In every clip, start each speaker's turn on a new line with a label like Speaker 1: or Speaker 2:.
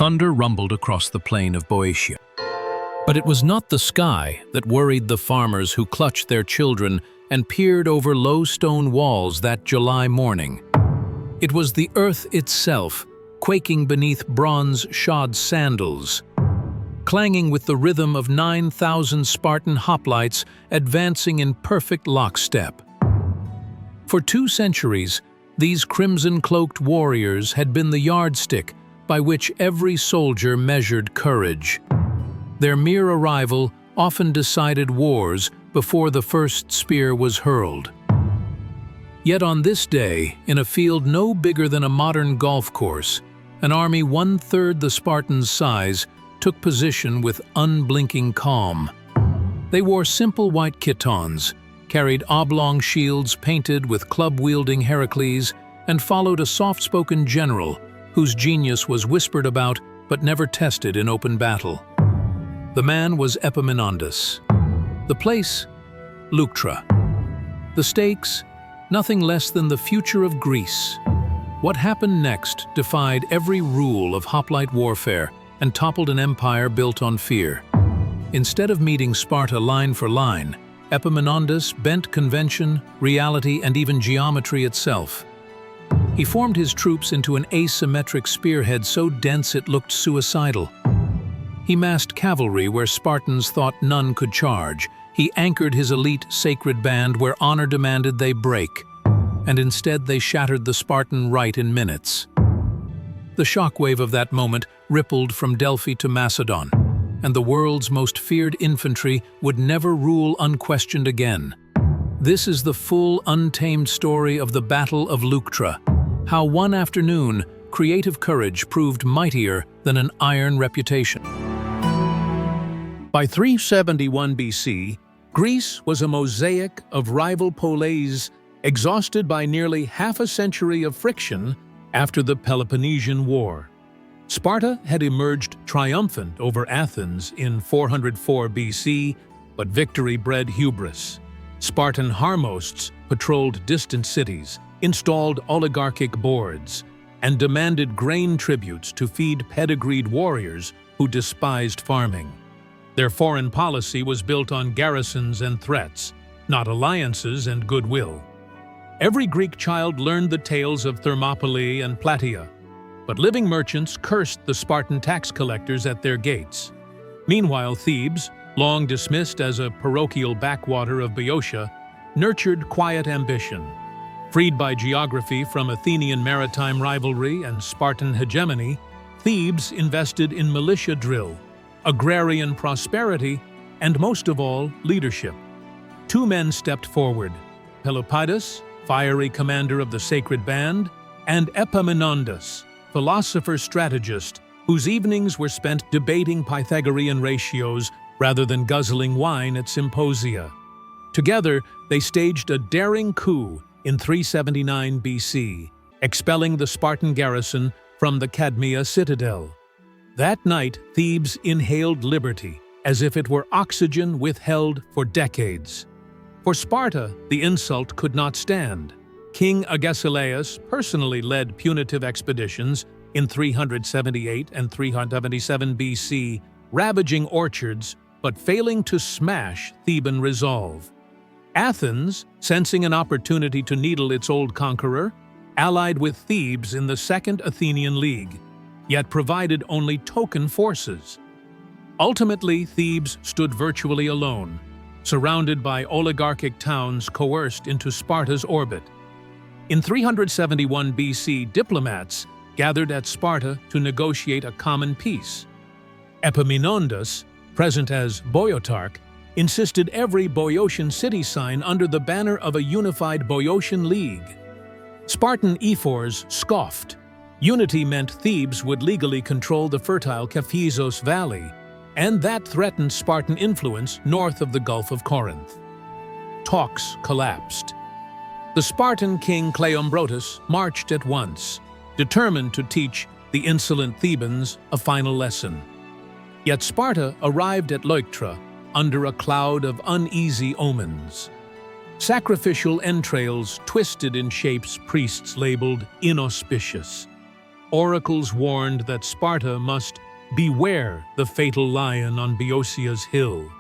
Speaker 1: Thunder rumbled across the plain of Boeotia. But it was not the sky that worried the farmers who clutched their children and peered over low stone walls that July morning. It was the earth itself, quaking beneath bronze-shod sandals, clanging with the rhythm of 9,000 Spartan hoplites advancing in perfect lockstep. For 2 centuries, these crimson-cloaked warriors had been the yardstick by which every soldier measured courage. Their mere arrival often decided wars before the first spear was hurled. Yet on this day, in a field no bigger than a modern golf course, an army 1/3 the Spartans' size took position with unblinking calm. They wore simple white chitons, carried oblong shields painted with club-wielding Heracles, and followed a soft-spoken general whose genius was whispered about but never tested in open battle. The man was Epaminondas. The place, Leuctra. The stakes, nothing less than the future of Greece. What happened next defied every rule of hoplite warfare and toppled an empire built on fear. Instead of meeting Sparta line for line, Epaminondas bent convention, reality, and even geometry itself. He formed his troops into an asymmetric spearhead so dense it looked suicidal. He massed cavalry where Spartans thought none could charge. He anchored his elite sacred band where honor demanded they break, and instead they shattered the Spartan right in minutes. The shockwave of that moment rippled from Delphi to Macedon, and the world's most feared infantry would never rule unquestioned again. This is the full, untamed story of the Battle of Leuctra, how one afternoon, creative courage proved mightier than an iron reputation. By 371 BC, Greece was a mosaic of rival poleis, exhausted by nearly half a century of friction after the Peloponnesian War. Sparta had emerged triumphant over Athens in 404 BC, but victory bred hubris. Spartan harmosts patrolled distant cities, installed oligarchic boards, and demanded grain tributes to feed pedigreed warriors who despised farming. Their foreign policy was built on garrisons and threats, not alliances and goodwill. Every Greek child learned the tales of Thermopylae and Plataea, but living merchants cursed the Spartan tax collectors at their gates. Meanwhile, Thebes, long dismissed as a parochial backwater of Boeotia, nurtured quiet ambition. Freed by geography from Athenian maritime rivalry and Spartan hegemony, Thebes invested in militia drill, agrarian prosperity, and most of all, leadership. 2 men stepped forward: Pelopidas, fiery commander of the sacred band, and Epaminondas, philosopher-strategist, whose evenings were spent debating Pythagorean ratios rather than guzzling wine at symposia. Together, they staged a daring coup in 379 BC, expelling the Spartan garrison from the Cadmea citadel. That night, Thebes inhaled liberty, as if it were oxygen withheld for decades. For Sparta, the insult could not stand. King Agesilaus personally led punitive expeditions in 378 and 377 BC, ravaging orchards but failing to smash Theban resolve. Athens, sensing an opportunity to needle its old conqueror, allied with Thebes in the Second Athenian League, yet provided only token forces. Ultimately, Thebes stood virtually alone, surrounded by oligarchic towns coerced into Sparta's orbit. In 371 BC, diplomats gathered at Sparta to negotiate a common peace. Epaminondas, present as Boeotarch, insisted every Boeotian city sign under the banner of a unified Boeotian League. Spartan ephors scoffed. Unity meant Thebes would legally control the fertile Kephisos Valley, and that threatened Spartan influence north of the Gulf of Corinth. Talks collapsed. The Spartan king Cleombrotus marched at once, determined to teach the insolent Thebans a final lesson. Yet Sparta arrived at Leuctra under a cloud of uneasy omens. Sacrificial entrails twisted in shapes priests labeled inauspicious. oracles warned that Sparta must beware the fatal lion on Boeotia's hill.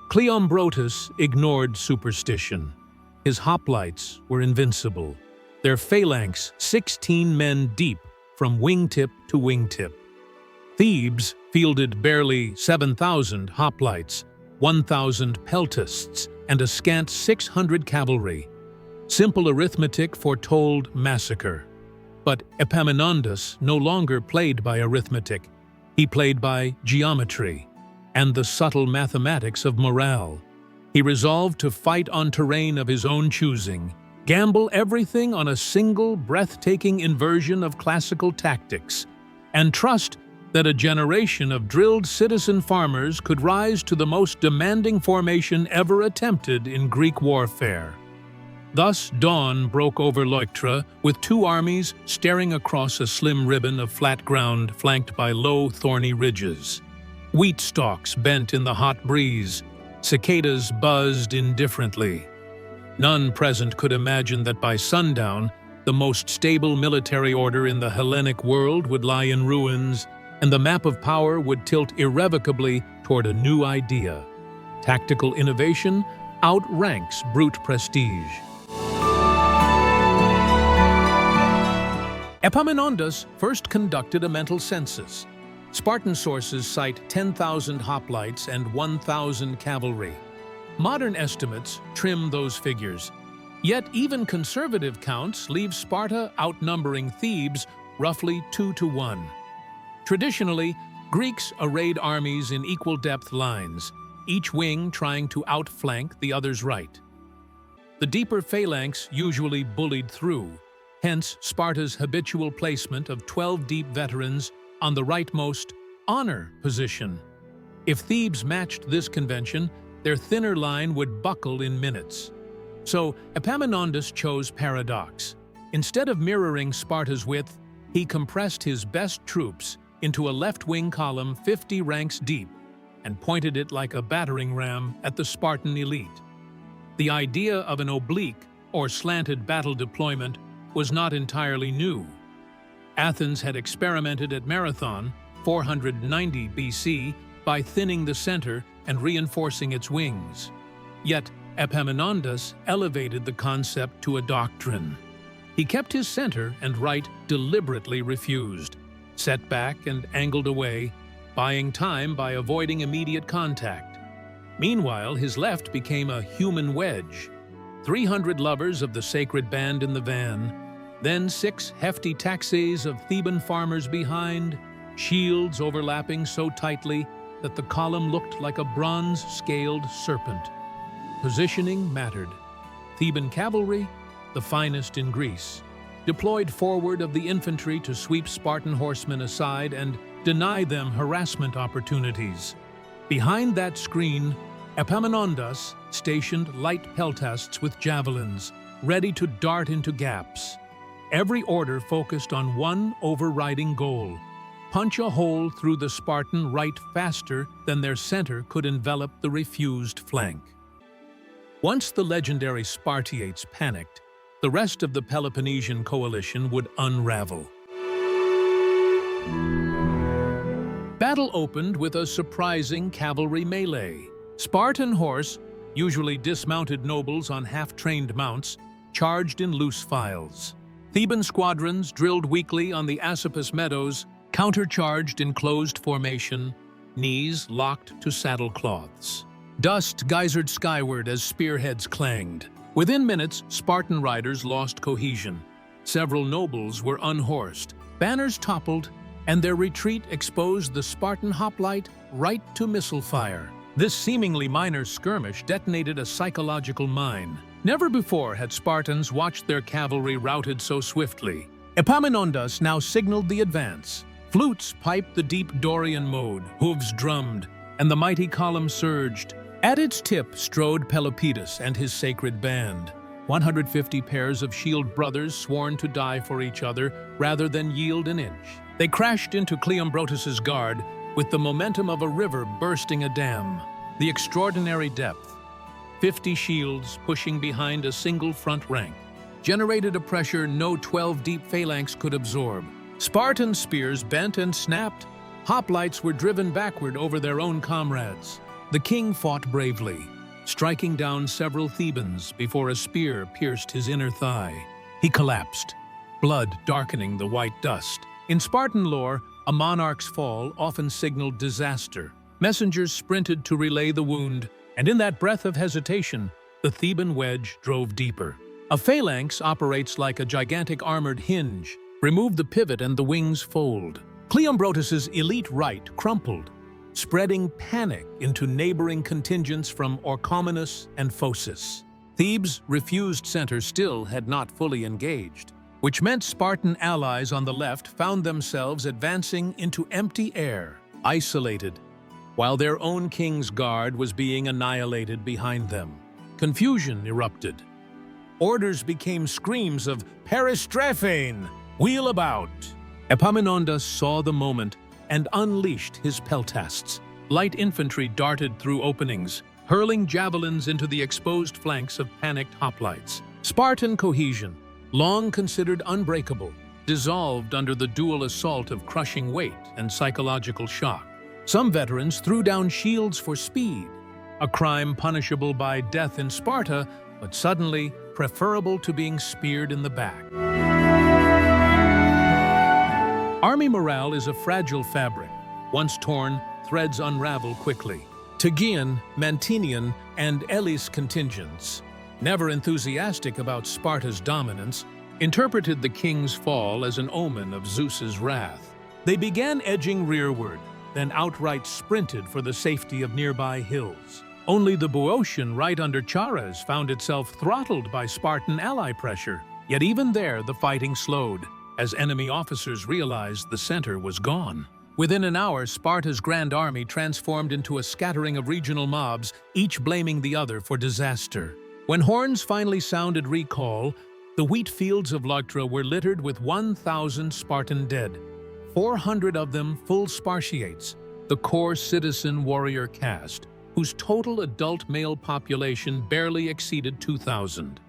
Speaker 1: Cleombrotus ignored superstition. His hoplites were invincible, their phalanx 16 men deep from wingtip to wingtip. Thebes fielded barely 7,000 hoplites, 1,000 peltasts, and a scant 600 cavalry. Simple arithmetic foretold massacre. But Epaminondas no longer played by arithmetic. He played by geometry and the subtle mathematics of morale. He resolved to fight on terrain of his own choosing, gamble everything on a single breathtaking inversion of classical tactics, and trust that a generation of drilled citizen farmers could rise to the most demanding formation ever attempted in Greek warfare. Thus dawn broke over Leuctra, with two armies staring across a slim ribbon of flat ground flanked by low, thorny ridges. Wheat stalks bent in the hot breeze, cicadas buzzed indifferently. None present could imagine that by sundown, the most stable military order in the Hellenic world would lie in ruins, and the map of power would tilt irrevocably toward a new idea. Tactical innovation outranks brute prestige. Epaminondas first conducted a mental census. Spartan sources cite 10,000 hoplites and 1,000 cavalry. Modern estimates trim those figures. Yet even conservative counts leave Sparta outnumbering Thebes roughly 2-1. Traditionally, Greeks arrayed armies in equal depth lines, each wing trying to outflank the other's right. The deeper phalanx usually bullied through, hence Sparta's habitual placement of 12 deep veterans on the rightmost honor position. If Thebes matched this convention, their thinner line would buckle in minutes. So Epaminondas chose paradox. Instead of mirroring Sparta's width, he compressed his best troops into a left-wing column 50 ranks deep and pointed it like a battering ram at the Spartan elite. The idea of an oblique or slanted battle deployment was not entirely new. Athens had experimented at Marathon, 490 BC, by thinning the center and reinforcing its wings. Yet Epaminondas elevated the concept to a doctrine. He kept his center and right deliberately refused, set back and angled away, buying time by avoiding immediate contact. Meanwhile, his left became a human wedge. 300 lovers of the sacred band in the van, then 6 hefty taxes of Theban farmers behind, shields overlapping so tightly that the column looked like a bronze-scaled serpent. Positioning mattered. Theban cavalry, the finest in Greece, deployed forward of the infantry to sweep Spartan horsemen aside and deny them harassment opportunities. Behind that screen, Epaminondas stationed light peltasts with javelins, ready to dart into gaps. Every order focused on one overriding goal: punch a hole through the Spartan right faster than their center could envelop the refused flank. Once the legendary Spartiates panicked, the rest of the Peloponnesian coalition would unravel. Battle opened with a surprising cavalry melee. Spartan horse, usually dismounted nobles on half-trained mounts, charged in loose files. Theban squadrons, drilled weekly on the Asopus meadows, countercharged in closed formation, knees locked to saddle cloths. Dust geysered skyward as spearheads clanged. Within minutes, Spartan riders lost cohesion. Several nobles were unhorsed, banners toppled, and their retreat exposed the Spartan hoplite right to missile fire. This seemingly minor skirmish detonated a psychological mine. Never before had Spartans watched their cavalry routed so swiftly. Epaminondas now signaled the advance. Flutes piped the deep Dorian mode, hooves drummed, and the mighty column surged. At its tip strode Pelopidas and his sacred band, 150 pairs of shield brothers sworn to die for each other rather than yield an inch. They crashed into Cleombrotus's guard with the momentum of a river bursting a dam. The extraordinary depth, 50 shields pushing behind a single front rank, generated a pressure no 12-deep phalanx could absorb. Spartan spears bent and snapped. Hoplites were driven backward over their own comrades. The king fought bravely, striking down several Thebans before a spear pierced his inner thigh. He collapsed, blood darkening the white dust. In Spartan lore, a monarch's fall often signaled disaster. Messengers sprinted to relay the wound, and in that breath of hesitation, the Theban wedge drove deeper. A phalanx operates like a gigantic armored hinge. Remove the pivot and the wings fold. Cleombrotus's elite right crumpled, spreading panic into neighboring contingents from Orchomenus and Phocis. Thebes' refused center still had not fully engaged, which meant Spartan allies on the left found themselves advancing into empty air, isolated, while their own king's guard was being annihilated behind them. Confusion erupted. Orders became screams of "Peristrephane! Wheel about!" Epaminondas saw the moment and unleashed his peltasts. Light infantry darted through openings, hurling javelins into the exposed flanks of panicked hoplites. Spartan cohesion, long considered unbreakable, dissolved under the dual assault of crushing weight and psychological shock. Some veterans threw down shields for speed, a crime punishable by death in Sparta, but suddenly preferable to being speared in the back. Army morale is a fragile fabric. Once torn, threads unravel quickly. Tegean, Mantinian, and Elis contingents, never enthusiastic about Sparta's dominance, interpreted the king's fall as an omen of Zeus's wrath. They began edging rearward, then outright sprinted for the safety of nearby hills. Only the Boeotian right under Charas found itself throttled by Spartan ally pressure. Yet even there the fighting slowed, as enemy officers realized the center was gone. Within an hour, Sparta's grand army transformed into a scattering of regional mobs, each blaming the other for disaster. When horns finally sounded recall, the wheat fields of Leuctra were littered with 1,000 Spartan dead, 400 of them full Spartiates, the core citizen warrior caste, whose total adult male population barely exceeded 2,000.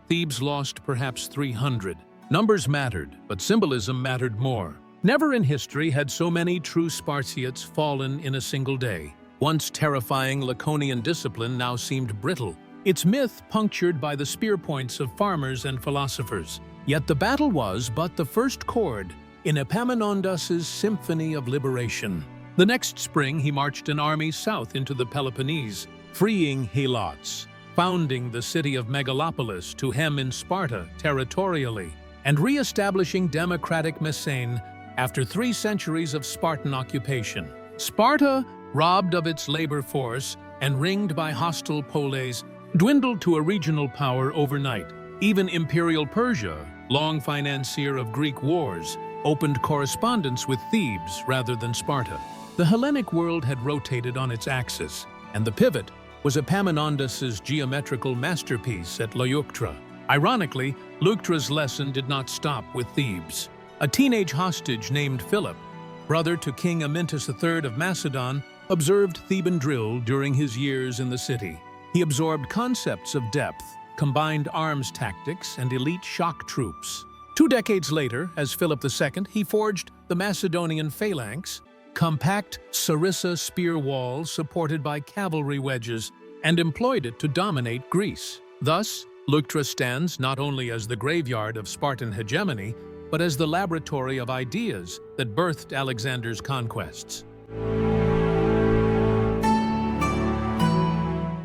Speaker 1: Thebes lost perhaps 300. Numbers mattered, but symbolism mattered more. Never in history had so many true Spartiates fallen in a single day. Once terrifying Laconian discipline now seemed brittle, its myth punctured by the spear points of farmers and philosophers. Yet the battle was but the first chord in Epaminondas's symphony of liberation. The next spring he marched an army south into the Peloponnese, freeing Helots, founding the city of Megalopolis to hem in Sparta territorially, and re-establishing democratic Messene after 3 centuries of Spartan occupation. Sparta, robbed of its labor force and ringed by hostile poleis, dwindled to a regional power overnight. Even Imperial Persia, long financier of Greek wars, opened correspondence with Thebes rather than Sparta. The Hellenic world had rotated on its axis, and the pivot was Epaminondas's geometrical masterpiece at Leuctra. Ironically, Leuctra's lesson did not stop with Thebes. A teenage hostage named Philip, brother to King Amyntas III of Macedon, observed Theban drill during his years in the city. He absorbed concepts of depth, combined arms tactics, and elite shock troops. 2 decades later, as Philip II, he forged the Macedonian phalanx, compact sarissa spear walls supported by cavalry wedges, and employed it to dominate Greece. Thus, Leuctra stands not only as the graveyard of Spartan hegemony, but as the laboratory of ideas that birthed Alexander's conquests.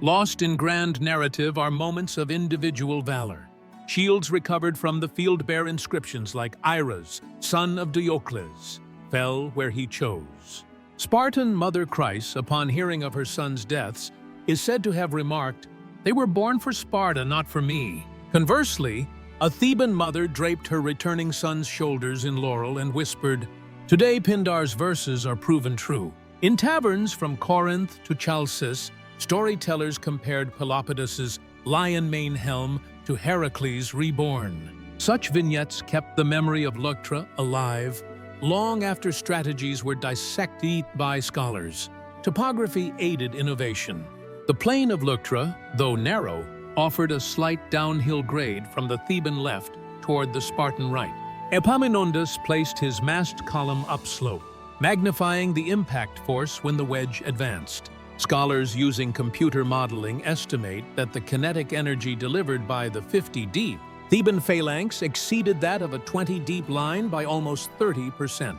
Speaker 1: Lost in grand narrative are moments of individual valor. Shields recovered from the field bear inscriptions like Ira's, son of Diocles, fell where he chose. Spartan mother Chryse, upon hearing of her son's deaths, is said to have remarked, "They were born for Sparta, not for me." Conversely, a Theban mother draped her returning son's shoulders in laurel and whispered, "Today Pindar's verses are proven true." In taverns from Corinth to Chalcis, storytellers compared Pelopidas's lion mane helm to Heracles reborn. Such vignettes kept the memory of Leuctra alive long after strategies were dissected by scholars. Topography aided innovation. The plain of Leuctra, though narrow, offered a slight downhill grade from the Theban left toward the Spartan right. Epaminondas placed his mast column upslope, magnifying the impact force when the wedge advanced. Scholars using computer modeling estimate that the kinetic energy delivered by the 50-deep Theban phalanx exceeded that of a 20-deep line by almost 30%.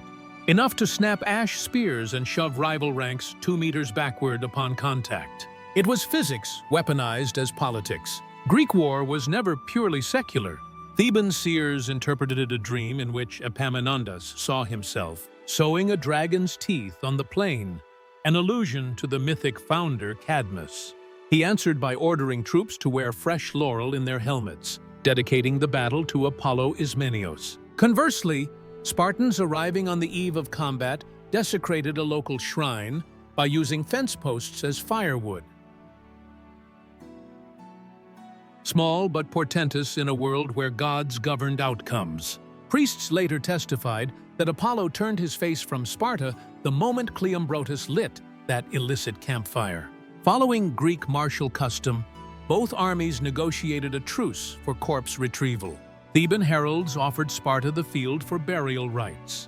Speaker 1: Enough to snap ash spears and shove rival ranks 2 meters backward upon contact. It was physics weaponized as politics. Greek war was never purely secular. Theban seers interpreted a dream in which Epaminondas saw himself sowing a dragon's teeth on the plain, an allusion to the mythic founder Cadmus. He answered by ordering troops to wear fresh laurel in their helmets, dedicating the battle to Apollo Ismenios. Conversely, Spartans arriving on the eve of combat desecrated a local shrine by using fence posts as firewood. Small but portentous in a world where gods governed outcomes. Priests later testified that Apollo turned his face from Sparta the moment Cleombrotus lit that illicit campfire. Following Greek martial custom, both armies negotiated a truce for corpse retrieval. Theban heralds offered Sparta the field for burial rites,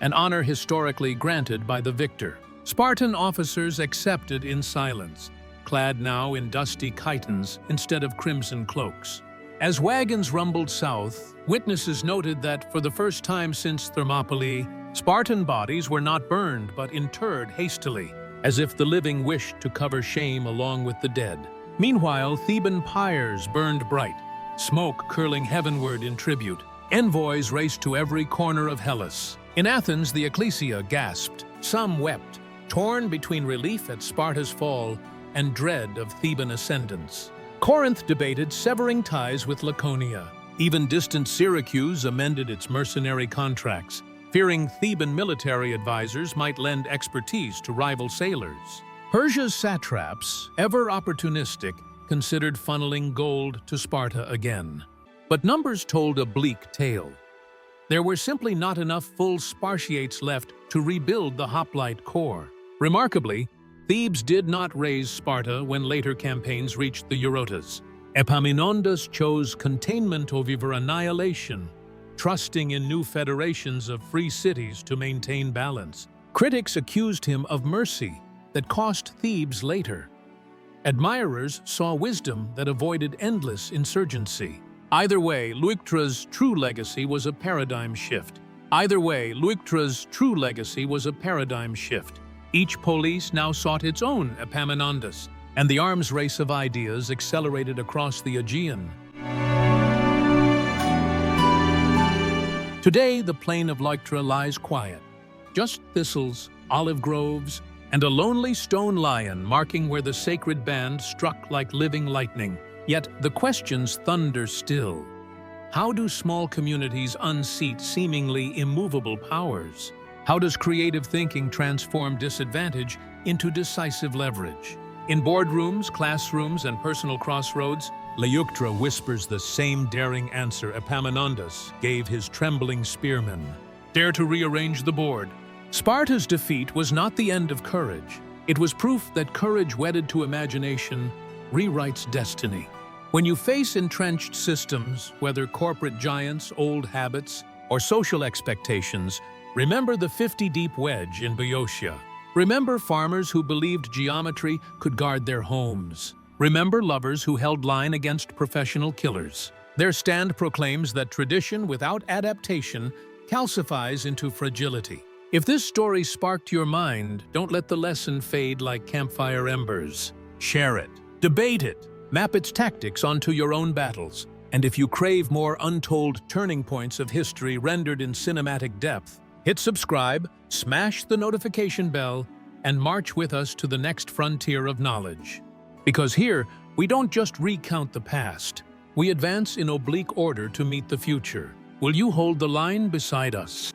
Speaker 1: an honor historically granted by the victor. Spartan officers accepted in silence, clad now in dusty chitons instead of crimson cloaks. As wagons rumbled south, witnesses noted that for the first time since Thermopylae, Spartan bodies were not burned but interred hastily, as if the living wished to cover shame along with the dead. Meanwhile, Theban pyres burned bright, smoke curling heavenward in tribute. Envoys raced to every corner of Hellas. In Athens, the ecclesia gasped. Some wept, torn between relief at Sparta's fall and dread of Theban ascendance. Corinth debated severing ties with Laconia. Even distant Syracuse amended its mercenary contracts, fearing Theban military advisors might lend expertise to rival sailors. Persia's satraps, ever opportunistic, considered funneling gold to Sparta again. But numbers told a bleak tale. There were simply not enough full Spartiates left to rebuild the hoplite core. Remarkably, Thebes did not raise Sparta when later campaigns reached the Eurotas. Epaminondas chose containment over annihilation, trusting in new federations of free cities to maintain balance. Critics accused him of mercy that cost Thebes later. Admirers saw wisdom that avoided endless insurgency. Either way, Leuctra's true legacy was a paradigm shift. Each polis now sought its own Epaminondas, and the arms race of ideas accelerated across the Aegean. Today, the plain of Leuctra lies quiet. Just thistles, olive groves, and a lonely stone lion marking where the sacred band struck like living lightning. Yet the questions thunder still. How do small communities unseat seemingly immovable powers? How does creative thinking transform disadvantage into decisive leverage? In boardrooms, classrooms, and personal crossroads, Leuctra whispers the same daring answer Epaminondas gave his trembling spearmen. Dare to rearrange the board. Sparta's defeat was not the end of courage. It was proof that courage wedded to imagination rewrites destiny. When you face entrenched systems, whether corporate giants, old habits, or social expectations, remember the 50-deep wedge in Boeotia. Remember farmers who believed geometry could guard their homes. Remember lovers who held line against professional killers. Their stand proclaims that tradition without adaptation calcifies into fragility. If this story sparked your mind, don't let the lesson fade like campfire embers. Share it, debate it, map its tactics onto your own battles. And if you crave more untold turning points of history rendered in cinematic depth, hit subscribe, smash the notification bell, and march with us to the next frontier of knowledge. Because here, we don't just recount the past, we advance in oblique order to meet the future. Will you hold the line beside us?